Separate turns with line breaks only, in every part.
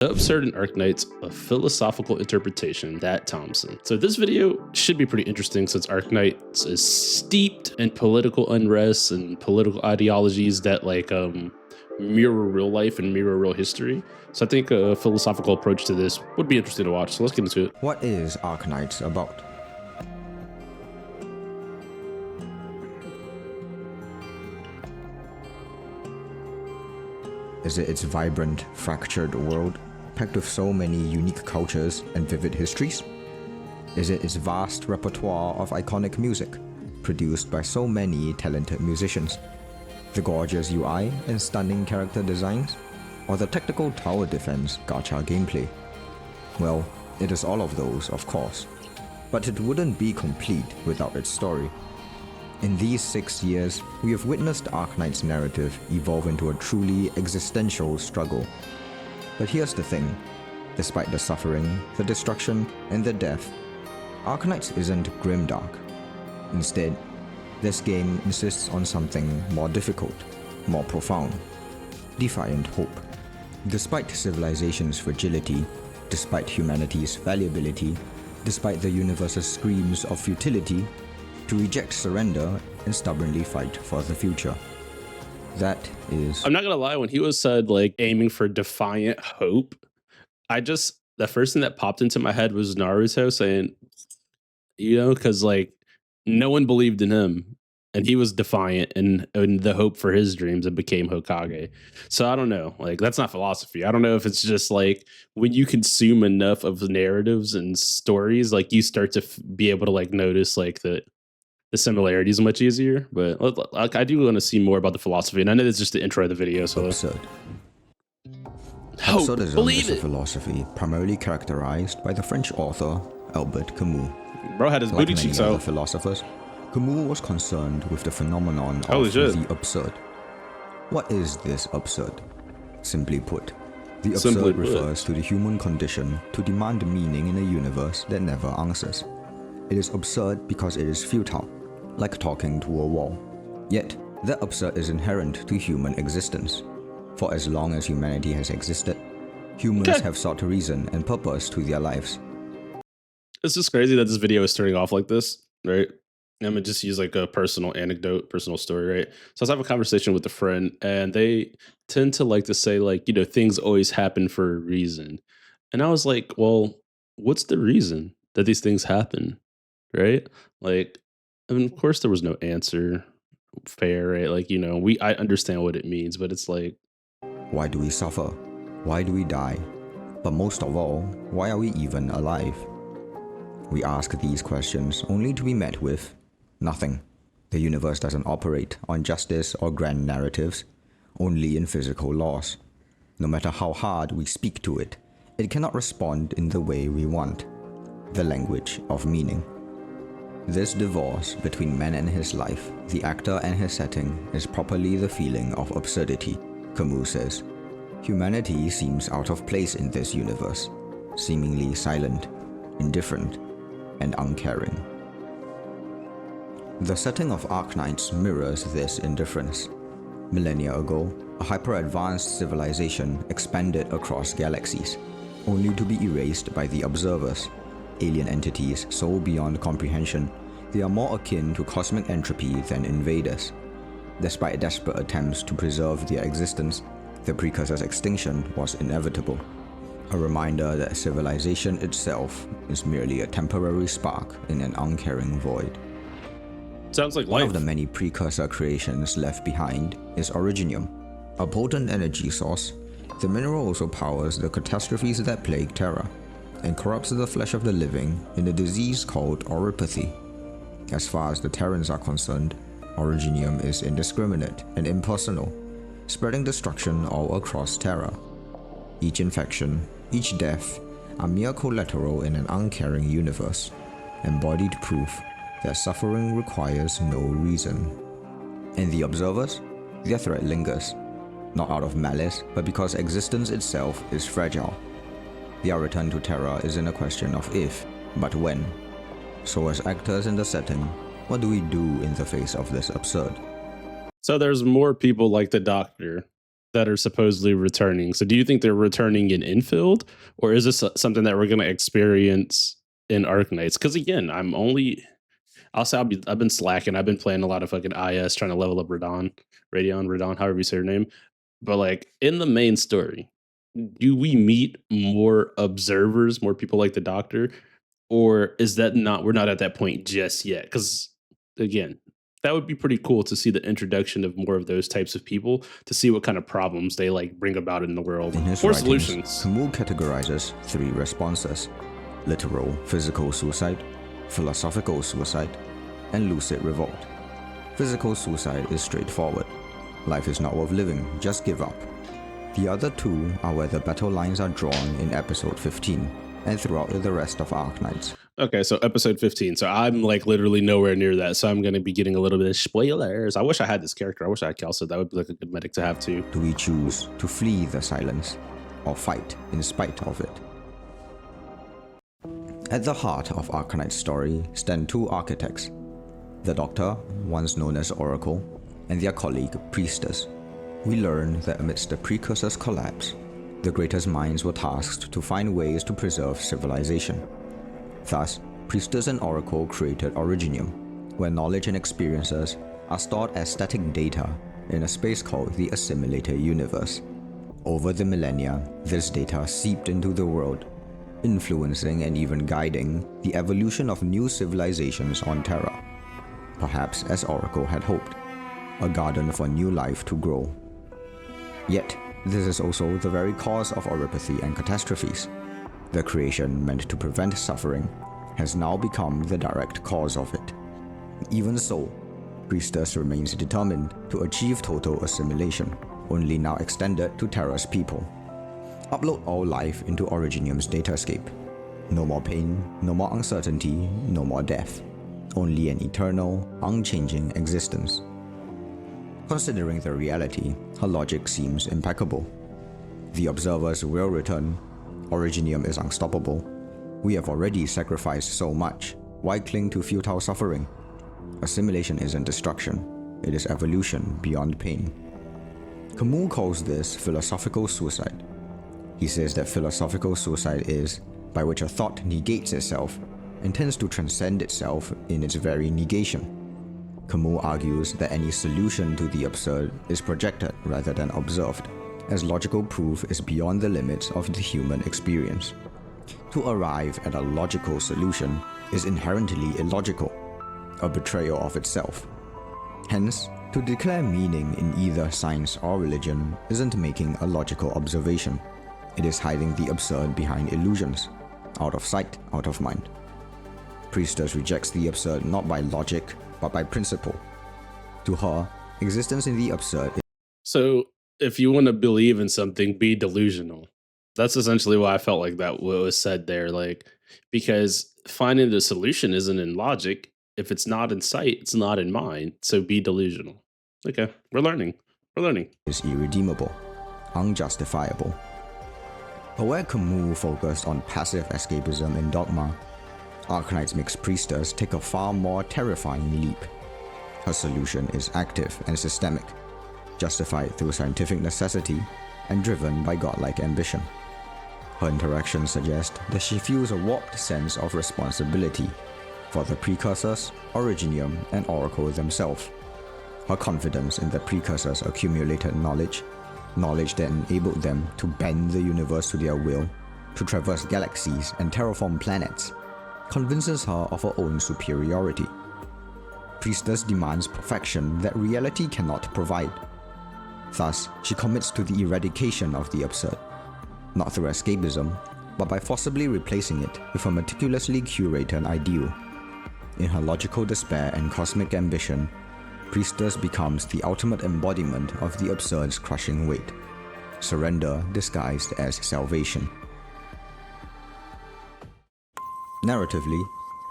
The Absurd in Arknights, a philosophical interpretation, that Thompson. So this video should be pretty interesting since Arknights is steeped in political unrest and political ideologies that mirror real life and mirror real history. So I think a philosophical approach to this would be interesting to watch. So let's get into it.
What is Arknights about? Is it its vibrant, fractured world, packed with so many unique cultures and vivid histories? Is it its vast repertoire of iconic music, produced by so many talented musicians? The gorgeous UI and stunning character designs? Or the tactical tower defense gacha gameplay? Well, it is all of those, of course. But it wouldn't be complete without its story. In these 6 years, we have witnessed Arknights' narrative evolve into a truly existential struggle. But here's the thing, despite the suffering, the destruction, and the death, Arknights isn't grimdark. Instead, this game insists on something more difficult, more profound: defiant hope. Despite civilization's fragility, despite humanity's fallibility, despite the universe's screams of futility, to reject surrender and stubbornly fight for the future. That is...
I'm not gonna lie, when he was said aiming for defiant hope, the first thing that popped into my head was Naruto saying, because no one believed in him and he was defiant and the hope for his dreams and became Hokage. So I don't know, that's not philosophy. I don't know if it's just when you consume enough of the narratives and stories, you start to be able to notice the similarities much easier. But I do want to see more about the philosophy, and I know this is just the intro of the video. So
absurd.
Hope,
Absurdism is a philosophy primarily characterized by the French author Albert Camus.
Bro had his booty cheeks out.
Like many other philosophers, Camus was concerned with the phenomenon of the absurd. What is this absurd? Simply put, the absurd refers to the human condition to demand meaning in a universe that never answers. It is absurd because it is futile, like talking to a wall. Yet, that absurd is inherent to human existence. For as long as humanity has existed, humans have sought reason and purpose to their lives.
It's just crazy that this video is starting off like this, right? I'm gonna just use a personal anecdote, personal story, right? So I was having a conversation with a friend, and they tend to say things always happen for a reason. And I was like, well, what's the reason that these things happen, right? Of course there was no answer fair, right? I understand what it means, but it's
why do we suffer? Why do we die? But most of all, why are we even alive? We ask these questions only to be met with nothing. The universe doesn't operate on justice or grand narratives, only in physical laws. No matter how hard we speak to it, it cannot respond in the way we want, the language of meaning. This divorce between man and his life, the actor and his setting, is properly the feeling of absurdity, Camus says. Humanity seems out of place in this universe, seemingly silent, indifferent, and uncaring. The setting of Arknights mirrors this indifference. Millennia ago, a hyper-advanced civilization expanded across galaxies, only to be erased by the observers. Alien entities so beyond comprehension, they are more akin to cosmic entropy than invaders. Despite desperate attempts to preserve their existence, the precursor's extinction was inevitable. A reminder that civilization itself is merely a temporary spark in an uncaring void.
Sounds like
One of the many precursor creations left behind is Originium, a potent energy source. The mineral also powers the catastrophes that plague Terra, and corrupts the flesh of the living in a disease called oropathy. As far as the Terrans are concerned, Originium is indiscriminate and impersonal, spreading destruction all across Terra. Each infection, each death, are mere collateral in an uncaring universe, embodied proof that suffering requires no reason. And the observers? Their threat lingers, not out of malice, but because existence itself is fragile. Their return to Terra isn't a question of if, but when. So as actors in the setting, what do we do in the face of this absurd?
So there's more people like the Doctor that are supposedly returning. So do you think they're returning in infield, or is this something that we're going to experience in Arknights? Because again, I'll say I've been slacking. I've been playing a lot of fucking IS, trying to level up Radon, however you say her name. But like in the main story, do we meet more observers, more people like the Doctor, or is that not? We're not at that point just yet. Because again, that would be pretty cool to see the introduction of more of those types of people to see what kind of problems they like bring about in the world
In his
or
writings,
solutions.
Camus categorizes 3 responses: literal, physical suicide, philosophical suicide, and lucid revolt. Physical suicide is straightforward. Life is not worth living, just give up. The other 2 are where the battle lines are drawn in episode 15 and throughout the rest of Arknights.
Okay, so episode 15. So I'm like literally nowhere near that. So I'm going to be getting a little bit of spoilers. I wish I had this character. I wish I had Kelso. That would be like a good medic to have too.
Do we choose to flee the silence or fight in spite of it? At the heart of Arknight's story stand 2 architects: the Doctor, once known as Oracle, and their colleague Priestess. We learn that amidst the Precursor's collapse, the greatest minds were tasked to find ways to preserve civilization. Thus, Priestess and Oracle created Originium, where knowledge and experiences are stored as static data in a space called the Assimilated Universe. Over the millennia, this data seeped into the world, influencing and even guiding the evolution of new civilizations on Terra. Perhaps as Oracle had hoped, a garden for new life to grow. Yet, this is also the very cause of oripathy and catastrophes. The creation meant to prevent suffering has now become the direct cause of it. Even so, Priestess remains determined to achieve total assimilation, only now extended to Terra's people. Upload all life into Originium's datascape. No more pain, no more uncertainty, no more death. Only an eternal, unchanging existence. Considering the reality, her logic seems impeccable. The observers will return. Originium is unstoppable. We have already sacrificed so much. Why cling to futile suffering? Assimilation isn't destruction. It is evolution beyond pain. Camus calls this philosophical suicide. He says that philosophical suicide is, by which a thought negates itself, and tends to transcend itself in its very negation. Camus argues that any solution to the absurd is projected rather than observed, as logical proof is beyond the limits of the human experience. To arrive at a logical solution is inherently illogical, a betrayal of itself. Hence, to declare meaning in either science or religion isn't making a logical observation. It is hiding the absurd behind illusions, out of sight, out of mind. Priestess rejects the absurd not by logic, but by principle. To her, existence in the absurd is...
So if you want to believe in something, be delusional. That's essentially why I felt like that what was said there. Like, because finding the solution isn't in logic. If it's not in sight, it's not in mind. So be delusional. Okay, we're learning. We're learning.
is irredeemable, unjustifiable. But where Camus focused on passive escapism in Dogma, Arknights makes Priestess take a far more terrifying leap. Her solution is active and systemic, justified through scientific necessity and driven by godlike ambition. Her interactions suggest that she feels a warped sense of responsibility for the Precursors, Originium, and Oracle themselves. Her confidence in the Precursors' accumulated knowledge that enabled them to bend the universe to their will, to traverse galaxies and terraform planets, convinces her of her own superiority. Priestess demands perfection that reality cannot provide. Thus, she commits to the eradication of the absurd, not through escapism, but by forcibly replacing it with a meticulously curated ideal. In her logical despair and cosmic ambition, Priestess becomes the ultimate embodiment of the absurd's crushing weight, surrender disguised as salvation. Narratively,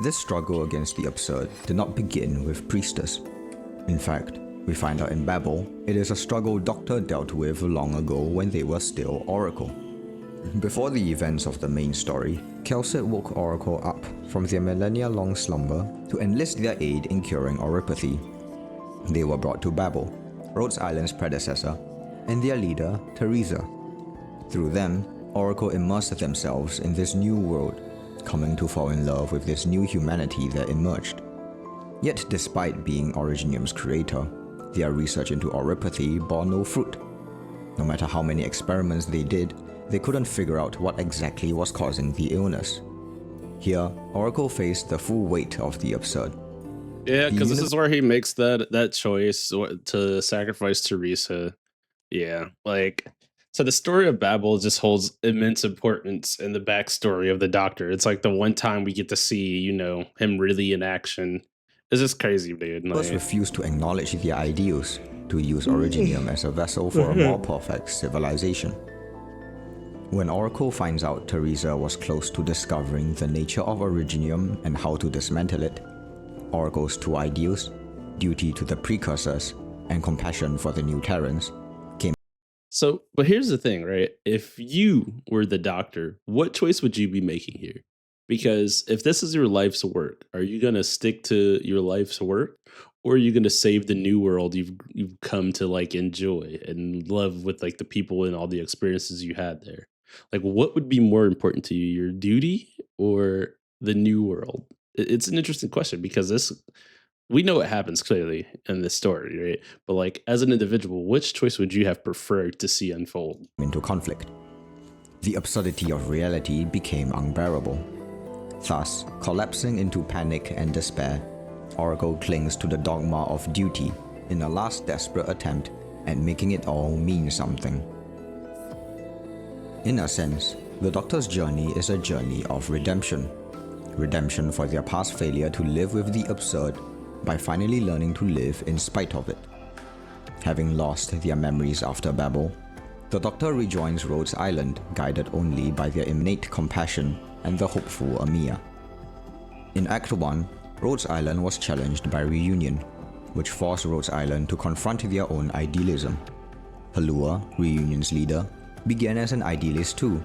this struggle against the absurd did not begin with Priestess. In fact, we find out in Babel, it is a struggle Doctor dealt with long ago when they were still Oracle. Before the events of the main story, Kelsit woke Oracle up from their millennia-long slumber to enlist their aid in curing oripathy. They were brought to Babel, Rhodes Island's predecessor, and their leader, Teresa. Through them, Oracle immersed themselves in this new world, coming to fall in love with this new humanity that emerged. Yet despite being Originium's creator, their research into oropathy bore no fruit. No matter how many experiments they did, they couldn't figure out what exactly was causing the illness. Here, Oracle faced the full weight of the absurd.
Yeah, because this is where he makes that choice to sacrifice Teresa. Yeah, like, so the story of Babel just holds immense importance in the backstory of the Doctor. It's like the one time we get to see, him really in action. It's just crazy, dude.
First refused to acknowledge their ideals, to use Originium as a vessel for a more perfect civilization. When Oracle finds out Teresa was close to discovering the nature of Originium and how to dismantle it, Oracle's two ideals, duty to the precursors and compassion for the new Terrans, came.
So, but here's the thing, right? If you were the Doctor, what choice would you be making here? Because if this is your life's work, are you going to stick to your life's work, or are you going to save the new world you've come to like enjoy and love with like the people and all the experiences you had there? Like, what would be more important to you, your duty or the new world? It's an interesting question because we know what happens clearly in this story, right? But like, as an individual, which choice would you have preferred to see unfold?
Into conflict. The absurdity of reality became unbearable. Thus, collapsing into panic and despair, Oracle clings to the dogma of duty in a last desperate attempt at making it all mean something. In a sense, the Doctor's journey is a journey of redemption. Redemption for their past failure to live with the absurd by finally learning to live in spite of it. Having lost their memories after Babel, the Doctor rejoins Rhodes Island, guided only by their innate compassion and the hopeful Amiya. In Act 1, Rhodes Island was challenged by reunion, which forced Rhodes Island to confront their own idealism. Halua, reunion's leader, began as an idealist too.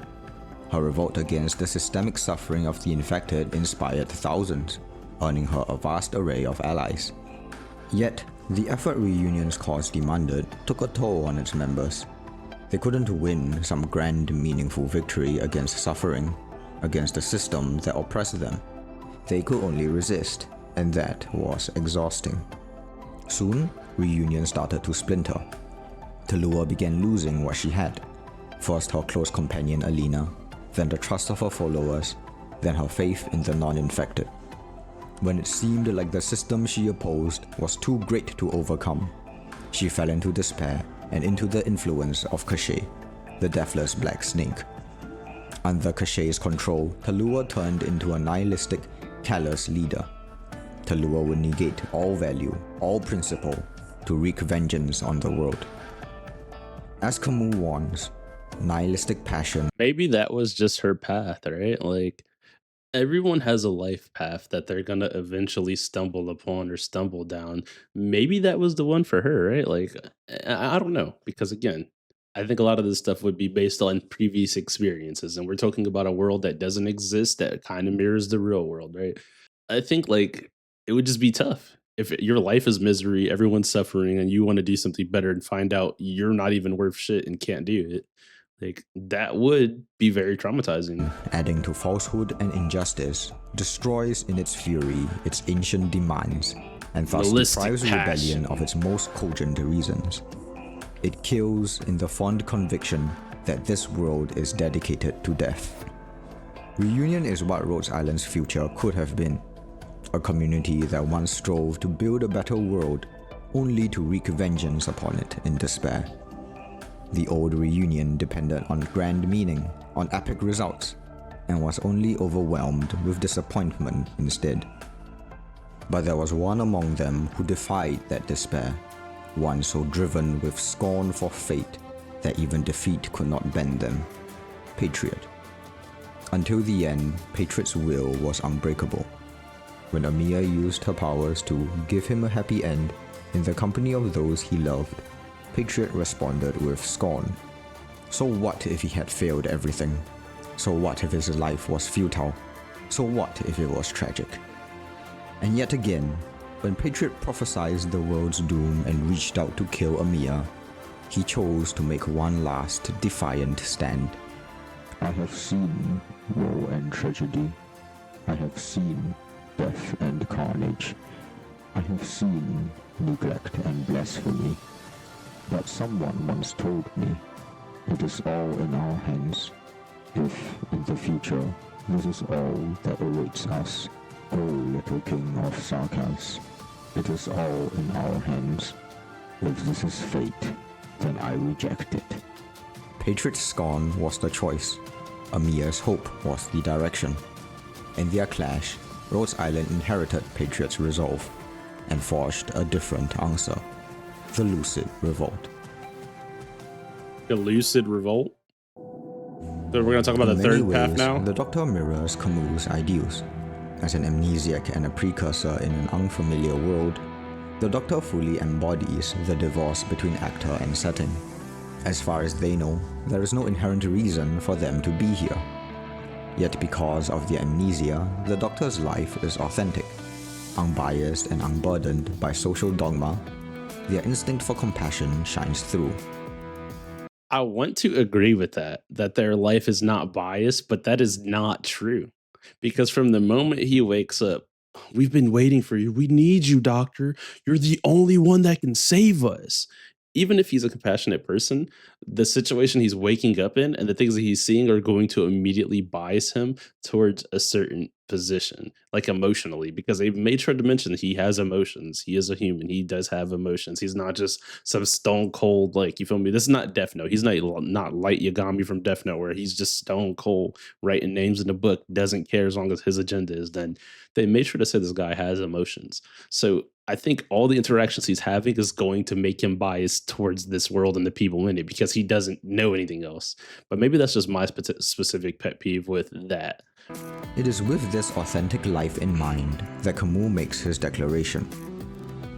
Her revolt against the systemic suffering of the infected inspired thousands, earning her a vast array of allies. Yet, the effort reunion's cause demanded took a toll on its members. They couldn't win some grand, meaningful victory against suffering, against a system that oppressed them. They could only resist, and that was exhausting. Soon, reunion started to splinter. Talua began losing what she had. First her close companion Alina, then the trust of her followers, then her faith in the non-infected. When it seemed like the system she opposed was too great to overcome, she fell into despair and into the influence of Cachet, the deathless black snake. Under Cachet's control, Talua turned into a nihilistic, callous leader. Talua would negate all value, all principle, to wreak vengeance on the world. As Camus warns, nihilistic passion.
Maybe that was just her path, right? Like, everyone has a life path that they're gonna eventually stumble upon or stumble down. Maybe that was the one for her, right? Like, I don't know, because again, I think a lot of this stuff would be based on previous experiences, and we're talking about a world that doesn't exist that kind of mirrors the real world, right? I think like it would just be tough if your life is misery, everyone's suffering, and you want to do something better and find out you're not even worth shit and can't do it. Like, that would be very traumatizing.
Adding to falsehood and injustice, destroys in its fury its ancient demands, and thus deprives rebellion of its most cogent reasons. It kills in the fond conviction that this world is dedicated to death. Reunion is what Rhodes Island's future could have been. A community that once strove to build a better world, only to wreak vengeance upon it in despair. The old reunion depended on grand meaning, on epic results, and was only overwhelmed with disappointment instead. But there was one among them who defied that despair, one so driven with scorn for fate that even defeat could not bend them. Patriot. Until the end, Patriot's will was unbreakable. When Amiya used her powers to give him a happy end in the company of those he loved, Patriot responded with scorn. So what if he had failed everything? So what if his life was futile? So what if it was tragic? And yet again, when Patriot prophesied the world's doom and reached out to kill Amiya, he chose to make one last defiant stand.
I have seen woe and tragedy. I have seen death and carnage. I have seen neglect and blasphemy. But someone once told me, it is all in our hands. If, in the future, this is all that awaits us, O little king of Sarkas, it is all in our hands. If this is fate, then I reject it.
Patriot's scorn was the choice. Amir's hope was the direction. In their clash, Rhodes Island inherited Patriot's resolve and forged a different answer: the lucid revolt.
The lucid revolt? So we're going to talk about
In
the
many
third path
ways,
now?
the Doctor mirrors Camus' ideals. As an amnesiac and a precursor in an unfamiliar world, the Doctor fully embodies the divorce between actor and setting. As far as they know, there is no inherent reason for them to be here. Yet because of the amnesia, the Doctor's life is authentic, unbiased and unburdened by social dogma. Their instinct for compassion shines through.
I want to agree with that their life is not biased, but that is not true. Because from the moment he wakes up, we've been waiting for you. We need you, doctor. You're the only one that can save us. Even if he's a compassionate person, the situation he's waking up in and the things that he's seeing are going to immediately bias him towards a certain position, like emotionally, because they've made sure to mention that he has emotions. He is a human. He does have emotions. He's not just some stone cold, like, you feel me? This is not Death Note. He's not Light Yagami from Death Note, where he's just stone cold writing names in the book, doesn't care as long as his agenda is done. They made sure to say this guy has emotions. So I think all the interactions he's having is going to make him biased towards this world and the people in it because he doesn't know anything else. But maybe that's just my specific pet peeve with that.
It is with this authentic life in mind that Camus makes his declaration.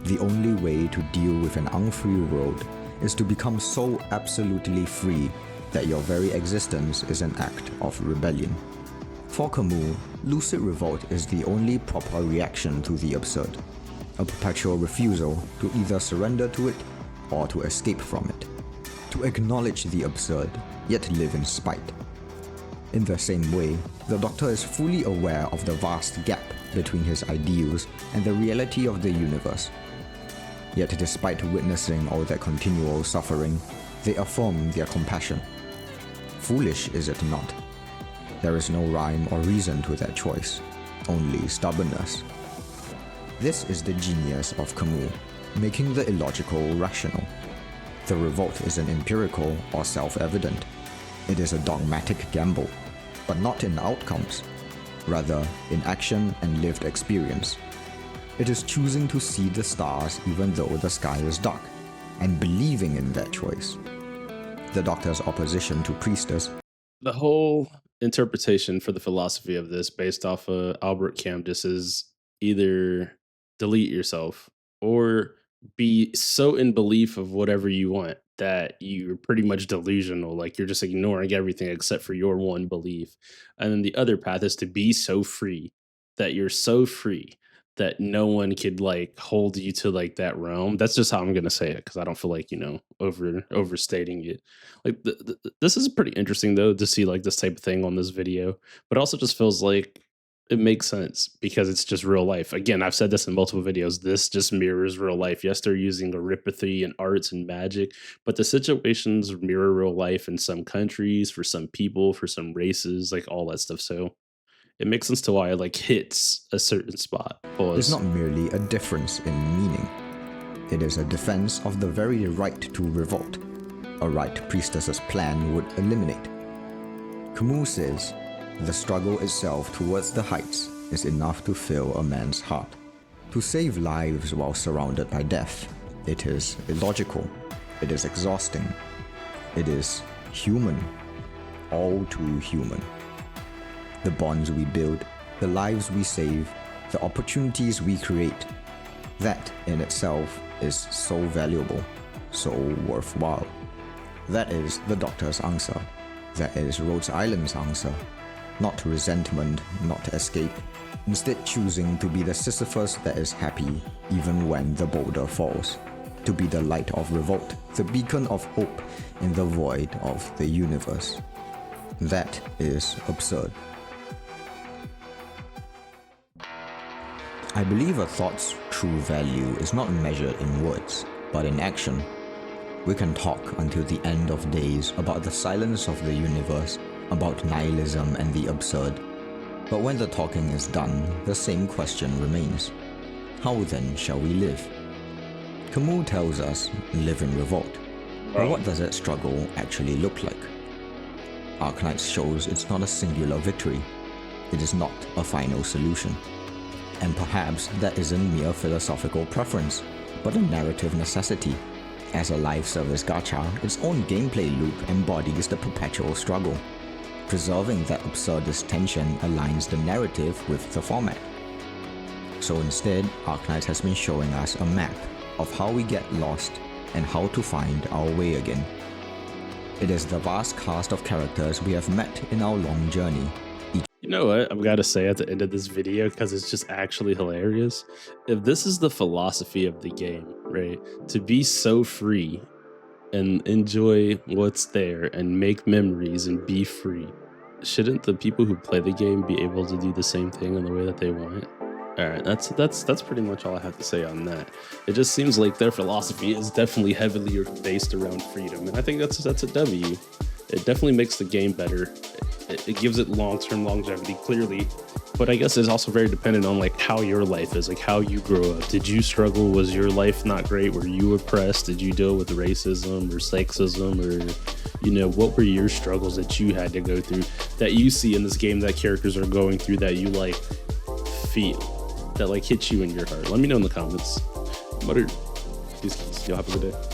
The only way to deal with an unfree world is to become so absolutely free that your very existence is an act of rebellion. For Camus, lucid revolt is the only proper reaction to the absurd, a perpetual refusal to either surrender to it or to escape from it, to acknowledge the absurd, yet live in spite. In the same way, the Doctor is fully aware of the vast gap between his ideals and the reality of the universe. Yet despite witnessing all that continual suffering, they affirm their compassion. Foolish is it not? There is no rhyme or reason to that choice, only stubbornness. This is the genius of Camus, making the illogical rational. The revolt isn't empirical or self-evident. It is a dogmatic gamble, but not in outcomes, rather in action and lived experience. It is choosing to see the stars even though the sky is dark, and believing in that choice. The Doctor's opposition to Priestess.
The whole interpretation for the philosophy of this based off of Albert Camus is either delete yourself or be so in belief of whatever you want that you're pretty much delusional, like you're just ignoring everything except for your one belief. And then the other path is to be so free that you're so free that no one could like hold you to like that realm. That's just how I'm gonna say it because I don't feel like overstating it. Like this is pretty interesting though to see like this type of thing on this video, but also just feels like it makes sense because it's just real life. Again, I've said this in multiple videos. This just mirrors real life. Yes, they're using aripathy and arts and magic, but the situations mirror real life in some countries, for some people, for some races, like all that stuff. So it makes sense to why it like hits a certain spot.
It's not merely a difference in meaning. It is a defense of the very right to revolt, a right Priestess's plan would eliminate. Camus says, the struggle itself towards the heights is enough to fill a man's heart. To save lives while surrounded by death, it is illogical, it is exhausting, it is human, all too human. The bonds we build, the lives we save, the opportunities we create, that in itself is so valuable, so worthwhile. That is the Doctor's answer. That is Rhodes Island's answer. Not resentment, not escape, instead choosing to be the Sisyphus that is happy even when the boulder falls. to be the light of revolt, the beacon of hope in the void of the universe. That is absurd. I believe a thought's true value is not measured in words, but in action. We can talk until the end of days about the silence of the universe, about nihilism and the absurd. But when the talking is done, the same question remains. How then shall we live? Camus tells us, live in revolt. But what does that struggle actually look like? Arknights shows it's not a singular victory. It is not a final solution. And perhaps that isn't mere philosophical preference, but a narrative necessity. As a live service gacha, its own gameplay loop embodies the perpetual struggle. Preserving that absurdist tension aligns the narrative with the format. So instead, Arknights has been showing us a map of how we get lost and how to find our way again. It is the vast cast of characters we have met in our long journey.
You know what I've got to say at the end of this video, because it's just actually hilarious. If this is the philosophy of the game, right, to be so free and enjoy what's there and make memories and be free, shouldn't the people who play the game be able to do the same thing in the way that they want? All right, that's pretty much all I have to say on that. It just seems like their philosophy is definitely heavily based around freedom, and I think that's a W. It definitely makes the game better. It gives it long-term longevity, clearly, but I guess it's also very dependent on like how your life is, like how you grow up. Did you struggle? Was your life not great? Were you oppressed? Did you deal with racism or sexism, or, you know, what were your struggles that you had to go through that you see in this game that characters are going through that you like feel, that like hit you in your heart? Let me know in the comments. Y'all have a good day.